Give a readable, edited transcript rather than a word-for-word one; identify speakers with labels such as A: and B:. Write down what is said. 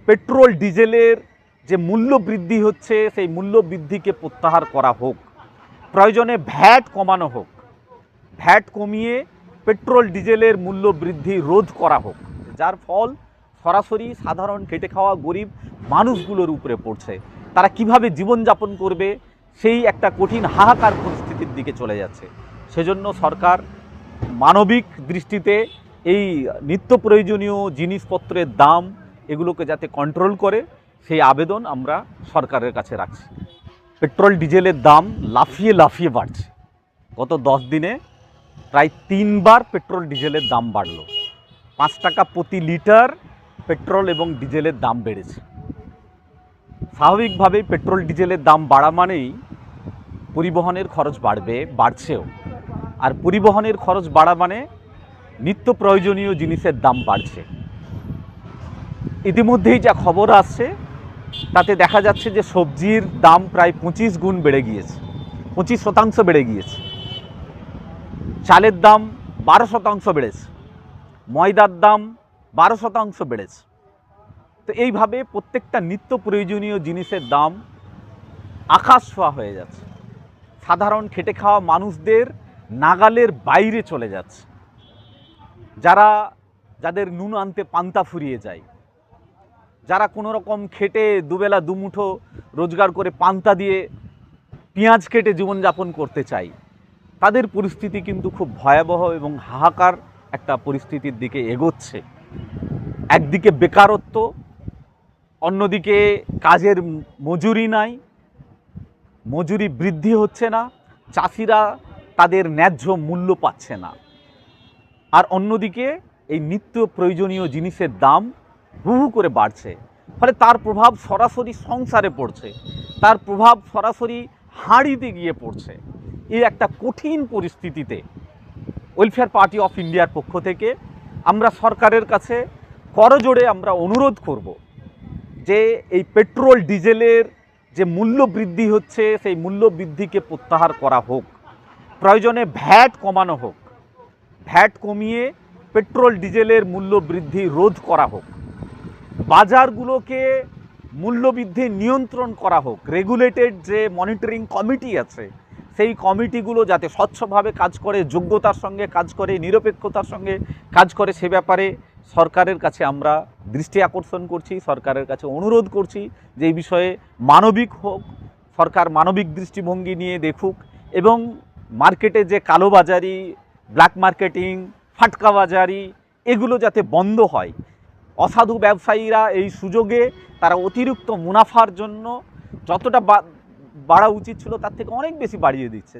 A: Petrol ডিজেলের যে মূল্য বৃদ্ধি হচ্ছে সেই মূল্য বৃদ্ধিকে প্রত্যাহার করা হোক, প্রয়োজনে ভ্যাট কমানো হোক, ভ্যাট কমিয়ে পেট্রোল ডিজেলের মূল্য বৃদ্ধি রোধ করা হোক, যার ফল সরাসরি সাধারণ খেটে খাওয়া গরিব মানুষগুলোর উপরে পড়ছে। তারা কিভাবে জীবনযাপন করবে সেই একটা কঠিন হাহাকার পরিস্থিতির দিকে চলে যাচ্ছে। সেজন্য সরকার মানবিক দৃষ্টিতে এই নিত্য প্রয়োজনীয় জিনিসপত্রের দাম এগুলোকে যাতে কন্ট্রোল করে সেই আবেদন আমরা সরকারের কাছে রাখছি। পেট্রোল ডিজেলের দাম লাফিয়ে লাফিয়ে বাড়ছে। গত 10 দিনে প্রায় 3 বার পেট্রোল ডিজেলের দাম বাড়ল। 5 টাকা প্রতি লিটার পেট্রোল এবং ডিজেলের দাম বেড়েছে। স্বাভাবিকভাবেই পেট্রোল ডিজেলের দাম বাড়া মানেই পরিবহনের খরচ বাড়ছেও। আর পরিবহনের খরচ বাড়া মানে নিত্য প্রয়োজনীয় জিনিসের দাম বাড়ছে। ইতিমধ্যেই যা খবর আসছে তাতে দেখা যাচ্ছে যে সবজির দাম প্রায় 25 গুণ বেড়ে গিয়েছে, 25% বেড়ে গিয়েছে। চালের দাম 12% বেড়েছে, ময়দার দাম 12% বেড়েছে। তো এইভাবে প্রত্যেকটা নিত্য প্রয়োজনীয় জিনিসের দাম আকাশ ছোঁয়া হয়ে যাচ্ছে। সাধারণ খেটে খাওয়া মানুষদের নাগালের বাইরে চলে যাচ্ছে। যাদের নুন আনতে পান্তা ফুরিয়ে যায়, যারা কোনো রকম খেটে দুবেলা দুমুঠো রোজগার করে পান্তা দিয়ে পেঁয়াজ কেটে জীবনযাপন করতে চাই, তাদের পরিস্থিতি কিন্তু খুব ভয়াবহ এবং হাহাকার একটা পরিস্থিতির দিকে এগোচ্ছে। একদিকে বেকারত্ব, অন্যদিকে কাজের মজুরি নাই, মজুরি বৃদ্ধি হচ্ছে না, চাষিরা তাদের ন্যায্য মূল্য পাচ্ছে না। আর অন্যদিকে এই নিত্য প্রয়োজনীয় জিনিসের দাম হু হু করে বাড়ছে। ফলে তার প্রভাব সরাসরি সংসারে পড়ছে, তার প্রভাব সরাসরি হাঁড়িতে গিয়ে পড়ছে। এই একটা কঠিন পরিস্থিতিতে ওয়েলফেয়ার পার্টি অফ ইন্ডিয়ার পক্ষ থেকে আমরা সরকারের কাছে করজোড়ে আমরা অনুরোধ করব যে এই পেট্রোল ডিজেলের যে মূল্য বৃদ্ধি হচ্ছে সেই মূল্য বৃদ্ধিকে প্রত্যাহার করা হোক, প্রয়োজনে ভ্যাট কমানো হোক, ভ্যাট কমিয়ে পেট্রোল ডিজেলের মূল্য বৃদ্ধি রোধ করা হোক, বাজারগুলোকে মূল্যবৃদ্ধি নিয়ন্ত্রণ করা হোক। রেগুলেটেড যে মনিটরিং কমিটি আছে সেই কমিটিগুলো যাতে স্বচ্ছভাবে কাজ করে, যোগ্যতার সঙ্গে কাজ করে, নিরপেক্ষতার সঙ্গে কাজ করে, সে ব্যাপারে সরকারের কাছে আমরা দৃষ্টি আকর্ষণ করছি, সরকারের কাছে অনুরোধ করছি যে এই বিষয়ে মানবিক হোক, সরকার মানবিক দৃষ্টিভঙ্গি নিয়ে দেখুক এবং মার্কেটে যে কালোবাজারি, ব্ল্যাক মার্কেটিং, ফাটকাবাজারি এগুলো যাতে বন্ধ হয়। অসাধু ব্যবসায়ীরা এই সুযোগে তারা অতিরিক্ত মুনাফার জন্য যতটা বাড়া উচিত ছিল তার থেকে অনেক বেশি বাড়িয়ে দিচ্ছে।